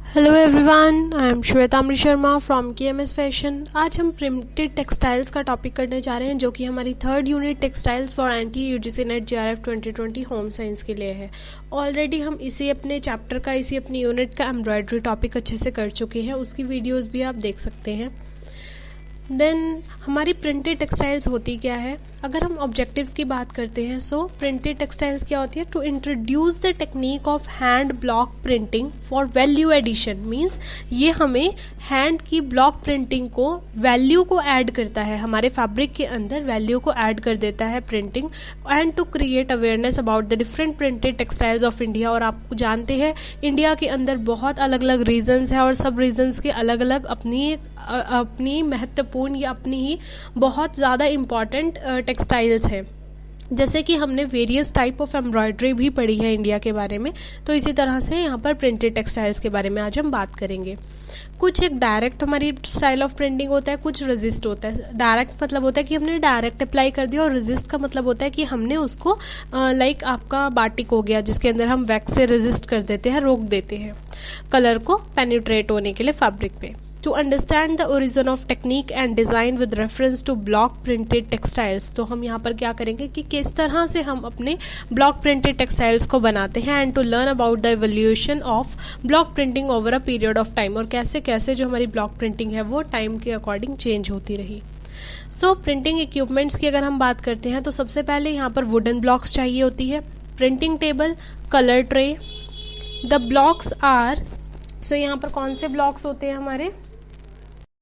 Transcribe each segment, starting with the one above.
Hello everyone, I am श्वेतामृ Sharma from KMS fashion. आज हम प्रिंटेड टेक्सटाइल्स का टॉपिक करने जा रहे हैं, जो कि हमारी third unit textiles for NT UGC NET JRF 2020 home science के लिए है। ऑलरेडी हम इसी अपने चैप्टर का, इसी अपनी यूनिट का एम्ब्रॉयडरी टॉपिक अच्छे से कर चुके हैं, उसकी वीडियोस भी आप देख सकते हैं। देन हमारी प्रिंटेड टेक्सटाइल्स होती क्या है? अगर हम ऑब्जेक्टिव्स की बात करते हैं, सो प्रिंटेड टेक्सटाइल्स क्या होती है? To introduce the technique of hand block printing for value addition. Means ये हमें हैंड की ब्लॉक प्रिंटिंग को, वैल्यू को ऐड करता है, हमारे फैब्रिक के अंदर वैल्यू को ऐड कर देता है printing, and to create awareness about the different printed textiles of India. और आप जानते हैं इंडिया के अंदर बहुत अलग अलग रीजन्स हैं और सब रीजन्स के अलग अलग अपनी महत्वपूर्ण या अपनी ही बहुत ज़्यादा इम्पॉर्टेंट टेक्सटाइल्स हैं। जैसे कि हमने वेरियस टाइप ऑफ एम्ब्रॉयडरी भी पढ़ी है इंडिया के बारे में, तो इसी तरह से यहाँ पर प्रिंटेड टेक्सटाइल्स के बारे में आज हम बात करेंगे। कुछ एक डायरेक्ट हमारी स्टाइल ऑफ प्रिंटिंग होता है, कुछ रेजिस्ट होता है। डायरेक्ट मतलब होता है कि हमने डायरेक्ट अप्लाई कर दिया, और रेजिस्ट का मतलब होता है कि हमने उसको लाइक आपका बाटिक हो गया, जिसके अंदर हम वैक्स से रेजिस्ट कर देते हैं, रोक देते हैं कलर को पेनिट्रेट होने के लिए फैब्रिक पे। To understand the origin of technique and design with reference to block printed textiles, तो हम यहाँ पर क्या करेंगे कि किस तरह से हम अपने block printed textiles को बनाते हैं, and to learn about the evolution of block printing over a period of time, और कैसे कैसे जो हमारी block printing है वो टाइम के अकॉर्डिंग चेंज होती रही। सो प्रिंटिंग इक्विपमेंट्स की अगर हम बात करते हैं, तो सबसे पहले यहाँ पर वुडन ब्लॉक्स चाहिए होती है, printing table, colour tray. The blocks are, so यहाँ पर कौन से ब्लॉक्स होते हैं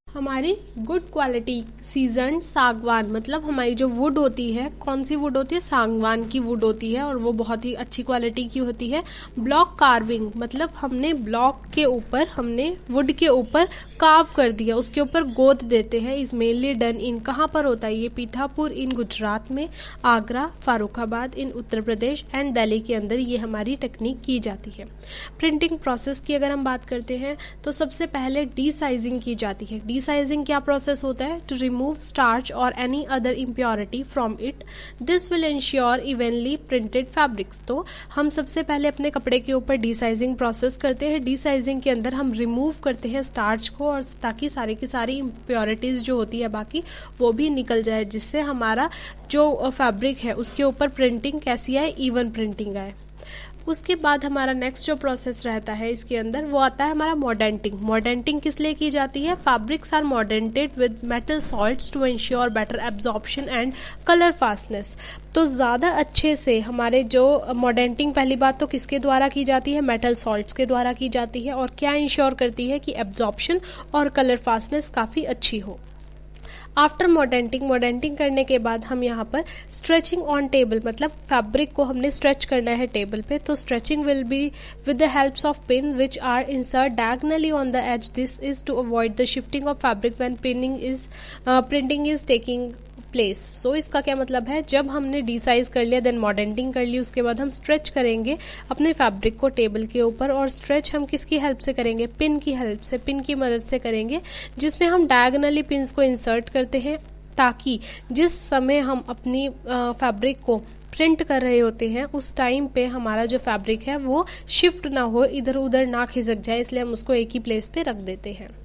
हमारी गुड क्वालिटी सीजन सागवान, मतलब हमारी जो वुड होती है, कौन सी वुड होती है? सागवान की वुड होती है, और वो बहुत ही अच्छी क्वालिटी की होती है। ब्लॉक कार्विंग, मतलब हमने ब्लॉक के ऊपर, हमने वुड के ऊपर कार्व कर दिया, उसके ऊपर गोद देते हैं। इज मेनली डन इन, कहाँ पर होता है ये? पीठापुर इन गुजरात में, आगरा, फारुखाबाद इन उत्तर प्रदेश, एंड दिल्ली के अंदर ये हमारी टेक्निक की जाती है। प्रिंटिंग प्रोसेस की अगर हम बात करते हैं, तो सबसे पहले डी साइजिंग की जाती है। डी साइजिंग क्या प्रोसेस होता है? To remove starch or any other impurity from it. This will ensure evenly printed fabrics. तो हम सबसे पहले अपने कपड़े के ऊपर डिसाइजिंग प्रोसेस करते हैं। डिसाइजिंग के अंदर हम रिमूव करते हैं स्टार्च को, और ताकि सारी की सारी इम्प्योरिटीज जो होती है बाकी वो भी निकल जाए, जिससे हमारा जो फैब्रिक है उसके ऊपर प्रिंटिंग कैसी आए? इवन प्रिंटिंग आए। उसके बाद हमारा नेक्स्ट जो प्रोसेस रहता है इसके अंदर, वो आता है हमारा मॉडेंटिंग। मॉडेंटिंग किस लिए की जाती है? Fabrics are mordanted with metal salts to ensure better absorption and colour fastness. तो ज़्यादा अच्छे से हमारे जो मॉडेंटिंग, पहली बात तो किसके द्वारा की जाती है? मेटल सॉल्ट्स के द्वारा की जाती है, और क्या इंश्योर करती है कि एब्जॉर्प्शन और कलर फास्टनेस काफ़ी अच्छी हो। आफ्टर मॉडेंटिंग करने के बाद हम यहाँ पर स्ट्रेचिंग ऑन टेबल, मतलब फैब्रिक को हमने स्ट्रेच करना है टेबल पे, तो stretching will be with the helps of pin which are insert diagonally on the edge. This is to avoid the shifting of fabric when printing is taking place. So इसका क्या मतलब है? जब हमने डिसाइज कर लिया, देन मॉडेंटिंग कर ली, उसके बाद हम स्ट्रेच करेंगे अपने फैब्रिक को टेबल के ऊपर, और स्ट्रेच हम किसकी हेल्प से करेंगे? पिन की हेल्प से, पिन की मदद से करेंगे, जिसमें हम डायगनली पिन्स को इंसर्ट करते हैं, ताकि जिस समय हम अपनी फैब्रिक को प्रिंट कर रहे होते हैं उस टाइम पे हमारा जो फैब्रिक है वो शिफ्ट ना हो, इधर उधर ना खिसक जाए, इसलिए हम उसको एक ही प्लेस पे रख देते हैं।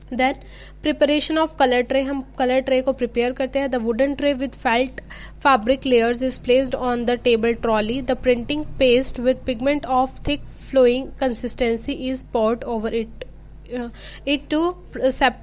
Then preparation of colour tray, हम कलर ट्रे को प्रिपेयर करते हैं। The wooden tray with felt fabric layers is placed on the table trolley. The printing paste with pigment of thick flowing consistency is poured over it to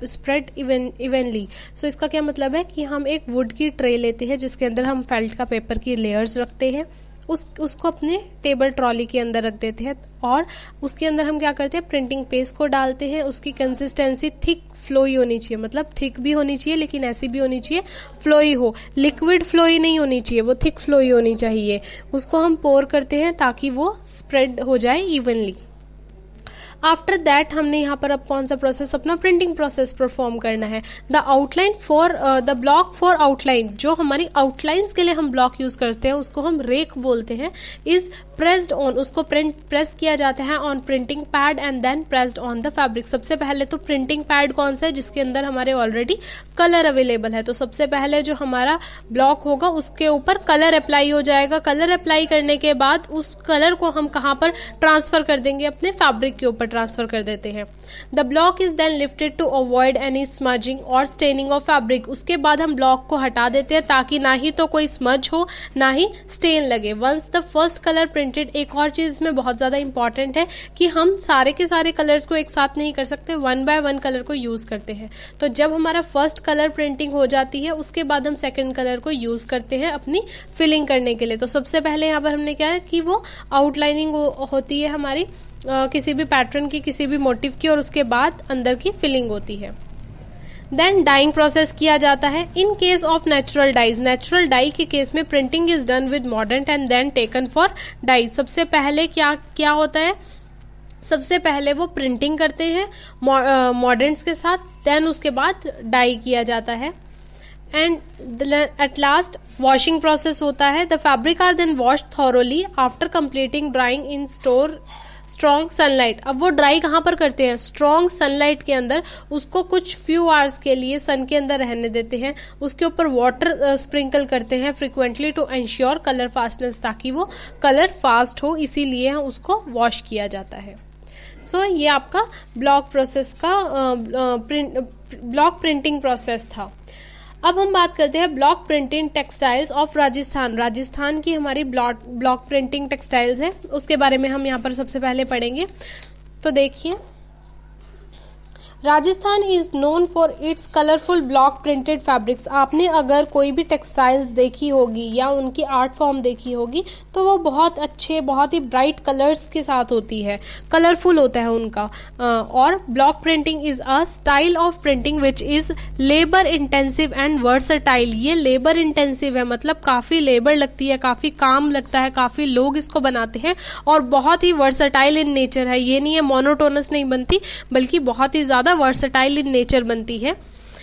spread evenly. So इसका क्या मतलब है कि हम एक would की tray लेते हैं, जिसके अंदर हम फेल्ट का पेपर की लेयर्स रखते हैं, उसको अपने टेबल ट्रॉली के अंदर रख देते हैं, और उसके अंदर हम क्या करते हैं? प्रिंटिंग पेस्ट को डालते हैं। उसकी कंसिस्टेंसी थिक फ्लोई होनी चाहिए, मतलब थिक भी होनी चाहिए, लेकिन ऐसी भी होनी चाहिए फ्लोई हो, लिक्विड फ्लोई नहीं होनी चाहिए, वो थिक फ्लोई होनी चाहिए। उसको हम पोर करते हैं ताकि वो स्प्रेड हो जाए इवनली। आफ्टर दैट हमने यहाँ पर अब कौन सा प्रोसेस? अपना प्रिंटिंग प्रोसेस परफॉर्म करना है। The outline for the block for outline, जो हमारी आउटलाइंस के लिए हम ब्लॉक यूज करते हैं उसको हम रेक बोलते हैं, इज प्रेस्ड ऑन, उसको प्रेस किया जाता है on printing pad and then pressed on the fabric. सबसे पहले तो प्रिंटिंग पैड कौन सा है, जिसके अंदर हमारे ऑलरेडी कलर अवेलेबल है, तो सबसे पहले जो हमारा ब्लॉक होगा उसके ऊपर कलर अप्लाई हो जाएगा। कलर अप्लाई करने के बाद उस कलर को हम कहाँ पर ट्रांसफर कर देंगे, अपने फैब्रिक के ऊपर ट्रांसफर कर देते हैं। The block is then lifted to avoid any smudging और स्टेनिंग ऑफ फैब्रिक। उसके बाद हम ब्लॉक को हटा देते हैं ताकि ना ही तो कोई स्मज हो ना ही स्टेन लगे। Once the first colour printed, एक और चीज इसमें बहुत ज्यादा इंपॉर्टेंट है कि हम सारे के सारे कलर्स को एक साथ नहीं कर सकते, 1 बाय 1 कलर को यूज करते हैं। तो जब हमारा फर्स्ट कलर प्रिंटिंग हो जाती है उसके बाद हम सेकंड कलर को यूज करते हैं अपनी फिलिंग करने के लिए। तो सबसे पहले यहाँ पर हमने क्या है कि वो आउटलाइनिंग होती है हमारी किसी भी पैटर्न की, किसी भी मोटिव की, और उसके बाद अंदर की फिलिंग होती है। देन डाइंग प्रोसेस किया जाता है। In case of natural dyes, natural dye के केस में प्रिंटिंग इज डन विद मॉडर्न and then taken for dye. सबसे पहले क्या होता है, सबसे पहले वो प्रिंटिंग करते हैं मॉडर्न्स के साथ, देन उसके बाद डाई किया जाता है and at last washing process होता है। The fabric are then washed thoroughly after completing drying in strong sunlight. अब वो ड्राई कहाँ पर करते हैं, स्ट्रॉन्ग सनलाइट के अंदर, उसको कुछ फ्यू आवर्स के लिए सन के अंदर रहने देते हैं। उसके ऊपर वाटर स्प्रिंकल करते हैं frequently to ensure colour fastness, ताकि वो कलर फास्ट हो, इसीलिए उसको वॉश किया जाता है। सो ये आपका ब्लॉक प्रोसेस का ब्लॉक प्रिंटिंग प्रोसेस था। अब हम बात करते हैं block printing textiles of Rajasthan. Rajasthan की हमारी ब्लॉक प्रिंटिंग टेक्सटाइल्स है, उसके बारे में हम यहाँ पर सबसे पहले पढ़ेंगे। तो देखिए, Rajasthan is known for its colourful block printed fabrics. आपने अगर कोई भी टेक्सटाइल्स देखी होगी या उनकी आर्ट फॉर्म देखी होगी तो वो बहुत अच्छे, बहुत ही ब्राइट कलर्स के साथ होती है, कलरफुल होता है उनका। और block printing is a style of printing which is labour intensive and versatile. ये लेबर इंटेंसिव है, मतलब काफी लेबर लगती है, काफी काम लगता है, काफी लोग इसको बनाते हैं, और बहुत ही वर्सटाइल इन नेचर है। ये नहीं है मोनोटोनस नहीं बनती, बल्कि बहुत ही ज्यादा वर्सटाइल इन नेचर बनती है।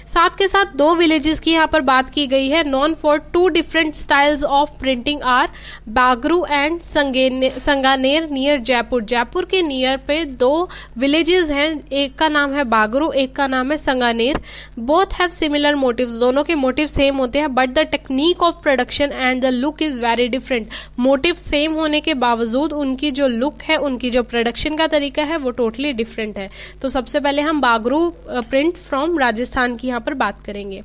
साथ के साथ 2 विलेजेस की यहाँ पर बात की गई है। Known for 2 different styles of printing are Bagru and Sanganer near Jaipur. Jaipur के नियर पे 2 विलेजेस हैं, एक का नाम है बागरू, एक का नाम है Sanganer. Both have similar motifs, दोनों के मोटिव सेम होते हैं, but the technique of production and the look is very different. Motif same होने के बावजूद उनकी जो लुक है, उनकी जो प्रोडक्शन का तरीका है, वो टोटली डिफरेंट है। तो सबसे पहले हम बागरू प्रिंट फ्रॉम राजस्थान की पर बात करेंगे।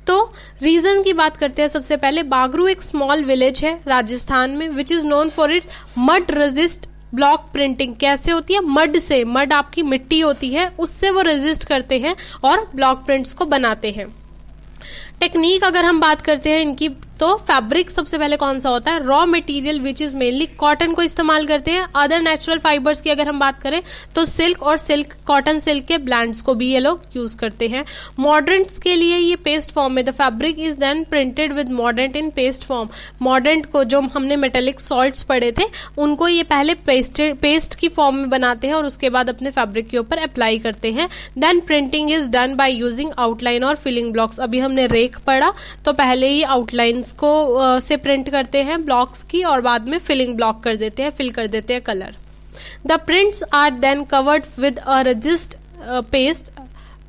तो रीजन की बात करते हैं। सबसे पहले बागरू एक स्मॉल विलेज है राजस्थान में, which is known for its mud resist block printing. कैसे होती है, मड से, मड आपकी मिट्टी होती है, उससे वो रेजिस्ट करते हैं और ब्लॉक प्रिंट्स को बनाते हैं। टेक्निक अगर हम बात करते हैं इनकी, तो फैब्रिक सबसे पहले कौन सा होता है, raw material which is mainly cotton को इस्तेमाल करते हैं। अदर नेचुरल फाइबर्स की अगर हम बात करें तो सिल्क और कॉटन सिल्क के ब्लेंड्स को भी ये लोग यूज करते हैं। मॉडर्न्स के लिए ये पेस्ट फॉर्म में, the fabric is then printed with मॉडर्न इन पेस्ट फॉर्म। मॉडर्न को जो हमने मेटेलिक सॉल्ट्स पढ़े थे, उनको ये पहले पेस्ट की फॉर्म में बनाते हैं और उसके बाद अपने फैब्रिक के ऊपर अप्लाई करते हैं। Then printing is done by using outline और फिलिंग ब्लॉक्स। अभी हमने रेक पढ़ा, तो पहले ही आउटलाइन को से प्रिंट करते हैं ब्लॉक्स की, और बाद में फिलिंग ब्लॉक कर देते हैं, फिल कर देते हैं colour. The prints are then covered with a resist paste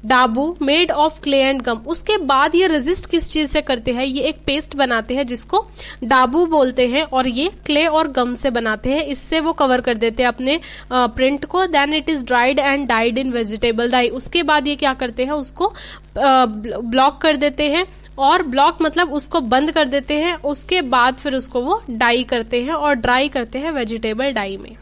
dabu made of clay and gum. उसके बाद ये रेजिस्ट किस चीज से करते हैं, ये एक पेस्ट बनाते हैं जिसको डाबू बोलते हैं, और ये क्ले और गम से बनाते हैं। इससे वो कवर कर देते हैं अपने प्रिंट को। Then it is dried and dyed in vegetable dye. उसके बाद ये क्या करते हैं, उसको ब्लॉक कर देते हैं, और ब्लॉक मतलब उसको बंद कर देते हैं। उसके बाद फिर उसको वो डाई करते हैं और ड्राई करते हैं वेजिटेबल डाई में।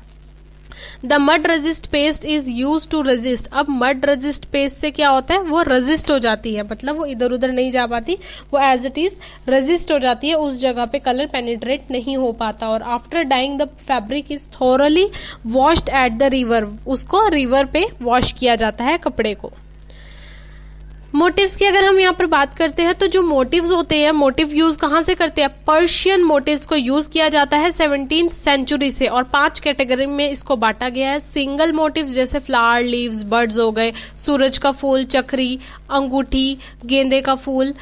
The mud resist paste is use to resist. अब मड रेजिस्ट पेस्ट से क्या होता है, वो रेजिस्ट हो जाती है, मतलब वो इधर उधर नहीं जा पाती, वो एज इट इज रेजिस्ट हो जाती है, उस जगह पे कलर पेनिट्रेट नहीं हो पाता। और after dyeing the fabric is thoroughly washed at the river. उसको रिवर पे वॉश किया जाता है कपड़े को। मोटिव्स की अगर हम यहाँ पर बात करते हैं, तो जो मोटिव्स होते हैं, मोटिव यूज कहाँ से करते हैं, पर्शियन मोटिव्स को यूज किया जाता है 17th सेंचुरी से, और 5 कैटेगरी में इसको बांटा गया है। सिंगल मोटिव जैसे फ्लावर, लीव्स, बर्ड्स हो गए, सूरज का फूल, चक्री, अंगूठी, गेंदे का फूल,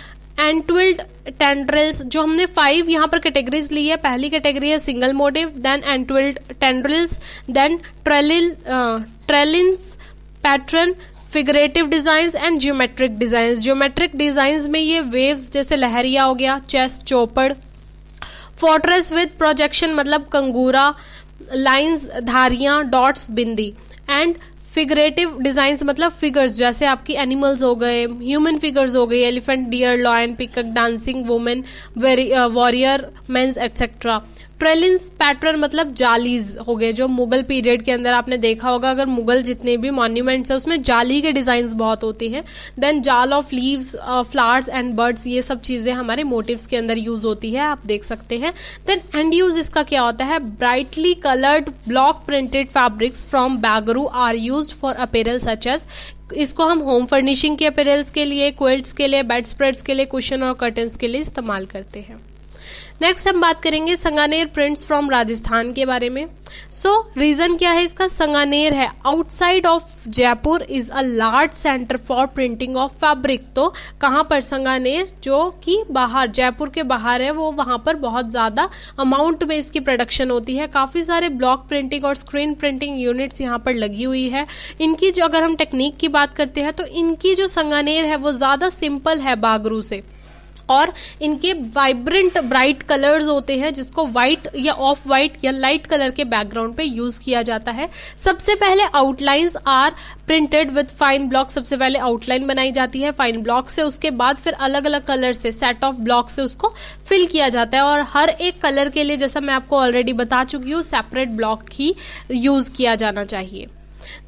एंटविल्ड टेंड्रिल्स, जो हमने 5 यहाँ पर कैटेगरीज ली है। पहली कैटेगरी है single motif, then entwined tendrils, then trellis pattern, figurative designs and geometric designs. Geometric designs में ये वेव्स जैसे लहरिया हो गया, चेस्ट, चौपड़, फोर्ट्रेस विद प्रोजेक्शन मतलब कंगूरा, लाइंस धारियां, डॉट्स बिंदी, एंड फिगरेटिव डिजाइन्स मतलब फिगर्स जैसे आपकी एनिमल्स हो गए, ह्यूमन फिगर्स हो गई, elephant, deer, lion, peacock, dancing women, warrior, men's etcetera. Trellis pattern मतलब जालीज हो गए, जो मुगल पीरियड के अंदर आपने देखा होगा, अगर मुगल जितने भी मॉन्यूमेंट्स है उसमें जाली के डिजाइन्स बहुत होती हैं। देन जाल of leaves, flowers and birds, ये सब चीजें हमारे मोटिव्स के अंदर यूज होती है, आप देख सकते हैं। देन एंड यूज इसका क्या होता है, brightly coloured block printed fabrics from Bagru are used for apparel such as, इसको हम होम फर्निशिंग के अपीयरल्स के लिए, क्विल्ट्स के लिए, बेड स्प्रेड्स के लिए, कुशन और कर्टन्स के लिए इस्तेमाल करते हैं। नेक्स्ट हम बात करेंगे संगानेर प्रिंट्स फ्रॉम राजस्थान के बारे में। रीजन क्या है इसका, संगानेर है outside of Jaipur is a large centre for printing of fabric. तो कहाँ पर, संगानेर जो कि बाहर, जयपुर के बाहर है, वो वहां पर बहुत ज्यादा अमाउंट में इसकी प्रोडक्शन होती है। काफी सारे ब्लॉक प्रिंटिंग और स्क्रीन प्रिंटिंग यूनिट्स यहाँ पर लगी हुई है। इनकी जो अगर हम टेक्निक की बात करते हैं तो इनकी जो संगानेर है वो ज्यादा सिंपल है बागरू से, और इनके वाइब्रेंट ब्राइट कलर्स होते हैं जिसको व्हाइट या ऑफ व्हाइट या लाइट कलर के बैकग्राउंड पे यूज किया जाता है। सबसे पहले outlines are printed with fine block, सबसे पहले आउटलाइन बनाई जाती है फाइन ब्लॉक से, उसके बाद फिर अलग अलग कलर से, सेट ऑफ ब्लॉक से उसको फिल किया जाता है, और हर एक कलर के लिए जैसा मैं आपको ऑलरेडी बता चुकी हूँ सेपरेट ब्लॉक ही यूज किया जाना चाहिए।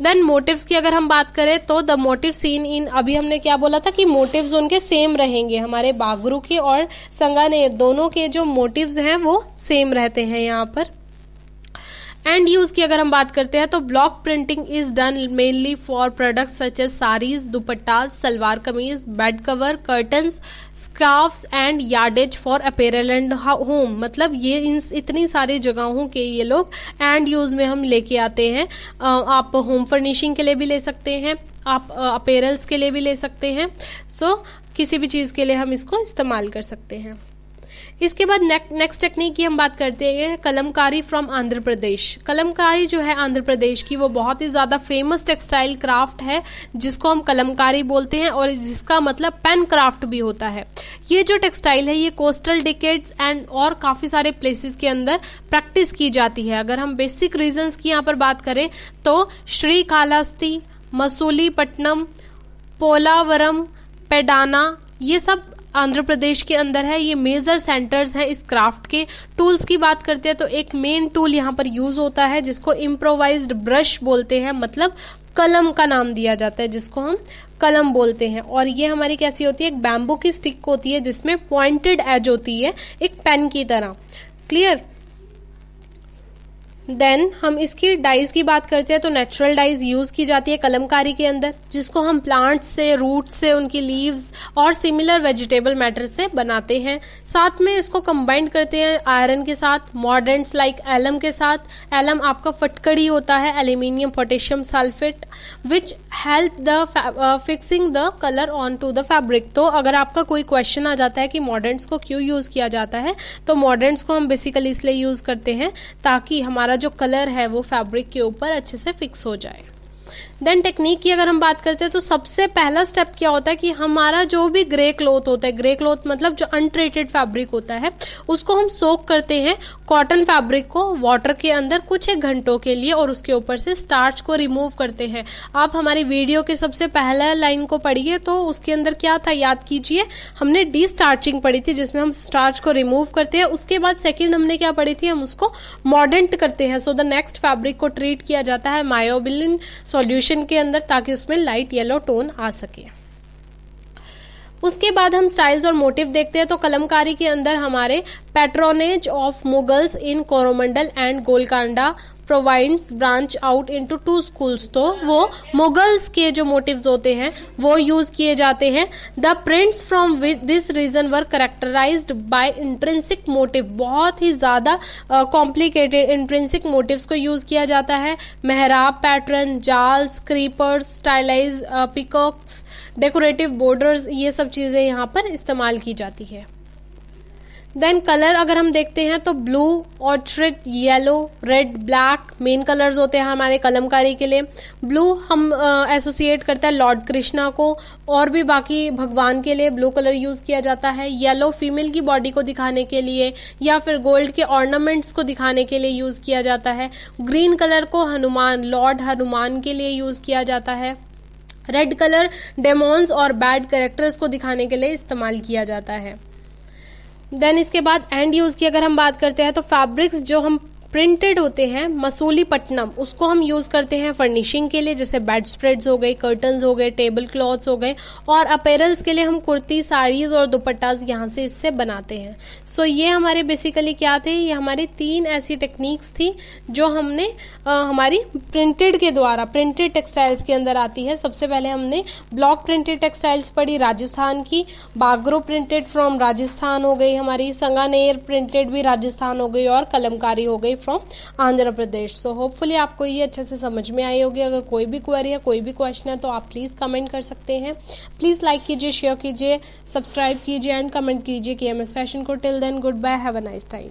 देन मोटिव्स की अगर हम बात करें तो द मोटिव सीन इन, अभी हमने क्या बोला था कि मोटिव्स उनके सेम रहेंगे, हमारे बागरू के और संगानेर दोनों के जो मोटिव्स हैं वो सेम रहते हैं यहाँ पर। एंड यूज की अगर हम बात करते हैं तो block printing is done mainly for products such as saris, dupattas, salwar kameez, bed cover, curtains, scarfs and yardage for apparel and home. मतलब ये इतनी सारी जगहों के ये लोग एंड यूज में हम लेके आते हैं। आप होम फर्निशिंग के लिए भी ले सकते हैं, आप अपैरल्स के लिए भी ले सकते हैं। किसी भी चीज के लिए हम इसको इस्तेमाल कर सकते हैं। इसके बाद नेक्स्ट टेक्निक की हम बात करते हैं कलमकारी फ्रॉम आंध्र प्रदेश। कलमकारी जो है आंध्र प्रदेश की वो बहुत ही ज्यादा फेमस टेक्सटाइल क्राफ्ट है जिसको हम कलमकारी बोलते हैं, और जिसका मतलब पेन क्राफ्ट भी होता है। ये जो टेक्सटाइल है ये कोस्टल डिकेट्स एंड और काफी सारे प्लेसेस के अंदर प्रैक्टिस की जाती है। अगर हम बेसिक रीजंस की यहाँ पर बात करें तो श्रीकालाहस्ती, मसूलीपट्टनम, पोलावरम, पेडाना, ये सब आंध्र प्रदेश के अंदर है। ये मेजर सेंटर्स हैं इस क्राफ्ट के। टूल्स की बात करते हैं तो एक मेन टूल यहाँ पर यूज होता है जिसको इम्प्रोवाइज्ड ब्रश बोलते हैं, मतलब कलम का नाम दिया जाता है जिसको हम कलम बोलते हैं। और ये हमारी कैसी होती है, एक बैम्बू की स्टिक होती है जिसमें पॉइंटेड एज होती है एक पेन की तरह। क्लियर। देन हम इसकी डाइज की बात करते हैं तो नेचुरल डाइज यूज की जाती है कलमकारी के अंदर, जिसको हम प्लांट्स से, रूट्स से, उनकी लीव्स और सिमिलर वेजिटेबल मैटर से बनाते हैं। साथ में इसको कंबाइंड करते हैं आयरन के साथ, मॉर्डेंट्स लाइक एलम के साथ। एलम आपका फटकड़ी होता है, aluminium potassium sulphate, which help the fixing the colour on to the fabric. तो अगर आपका कोई क्वेश्चन आ जाता है कि मॉर्डेंट्स को क्यों यूज किया जाता है, तो मॉर्डेंट्स को हम बेसिकली इसलिए यूज करते हैं ताकि हमारा जो कलर है वो फैब्रिक के ऊपर अच्छे से फिक्स हो जाए। देन टेक्निक की अगर हम बात करते हैं तो सबसे पहला स्टेप क्या होता है कि हमारा जो भी ग्रे क्लॉथ होता है, ग्रे क्लॉथ मतलब जो अनट्रीटेड फैब्रिक होता है, उसको हम सोक करते हैं कॉटन फैब्रिक को वाटर के अंदर कुछ एक घंटों के लिए, और उसके ऊपर से स्टार्च को रिमूव करते हैं। आप हमारी वीडियो के सबसे पहला लाइन को पढ़िए तो उसके अंदर क्या था याद कीजिए, हमने डी स्टार्चिंग पढ़ी थी जिसमें हम स्टार्च को रिमूव करते हैं। उसके बाद सेकेंड हमने क्या पढ़ी थी, हम उसको मॉर्डेंट करते हैं। सो द नेक्स्ट फैब्रिक को ट्रीट किया जाता है मायोबिलिन सॉल्यूशन के अंदर ताकि उसमें लाइट येलो टोन आ सके। उसके बाद हम स्टाइल्स और मोटिव देखते हैं तो कलमकारी के अंदर हमारे patronage of Mughals in Coromandel and Golconda provides branch out into 2 schools, तो वो मुगल्स के जो मोटिव्स होते हैं वो यूज किए जाते हैं। The prints from this region were characterised by intrinsic motif, बहुत ही ज्यादा कॉम्प्लिकेटेड इंट्रिंसिक मोटिव्स को यूज किया जाता है। मेहराब पैटर्न, जाल्स, creepers, stylise peacocks, decorative borders, ये सब चीजें यहाँ पर इस्तेमाल की जाती है। देन कलर अगर हम देखते हैं तो blue, orchid, yellow, red, black main colours होते हैं हमारे कलमकारी के लिए। ब्लू हम एसोसिएट करते हैं लॉर्ड कृष्णा को, और भी बाकी भगवान के लिए ब्लू कलर यूज किया जाता है। येलो फीमेल की बॉडी को दिखाने के लिए या फिर गोल्ड के ऑर्नामेंट्स को दिखाने के लिए यूज किया जाता है। ग्रीन कलर को हनुमान, लॉर्ड हनुमान के लिए यूज किया जाता है। रेड कलर डेमोन्स और बैड कैरेक्टर्स को दिखाने के लिए इस्तेमाल किया जाता है। देन इसके बाद एंड यूज की अगर हम बात करते हैं तो फैब्रिक्स जो हम प्रिंटेड होते हैं, मसूलीपट्टनम, उसको हम यूज करते हैं फर्निशिंग के लिए, जैसे बेड स्प्रेड्स हो गए, कर्टन्स हो गए, टेबल क्लॉथ्स हो गए, और अपेरल्स के लिए हम कुर्ती, साड़ीज और दुपट्टास यहाँ से इससे बनाते हैं। सो ये हमारे बेसिकली क्या थे, ये हमारी 3 ऐसी टेक्निक्स थी जो हमने हमारी प्रिंटेड के द्वारा, प्रिंटेड टेक्सटाइल्स के अंदर आती है। सबसे पहले हमने ब्लॉक प्रिंटेड टेक्सटाइल्स पढ़ी राजस्थान की, बागरो प्रिंटेड फ्रॉम राजस्थान हो गई हमारी, संगानेर प्रिंटेड भी राजस्थान हो गई, और कलमकारी हो गई from Andhra Pradesh. So hopefully आपको ये अच्छे से समझ में आई होगी। अगर कोई भी क्वेरी है, कोई भी क्वेश्चन है तो आप प्लीज कमेंट कर सकते हैं। प्लीज लाइक कीजिए, शेयर कीजिए, सब्सक्राइब कीजिए एंड कमेंट कीजिए KMS फैशन को। Till then goodbye, have a nice time.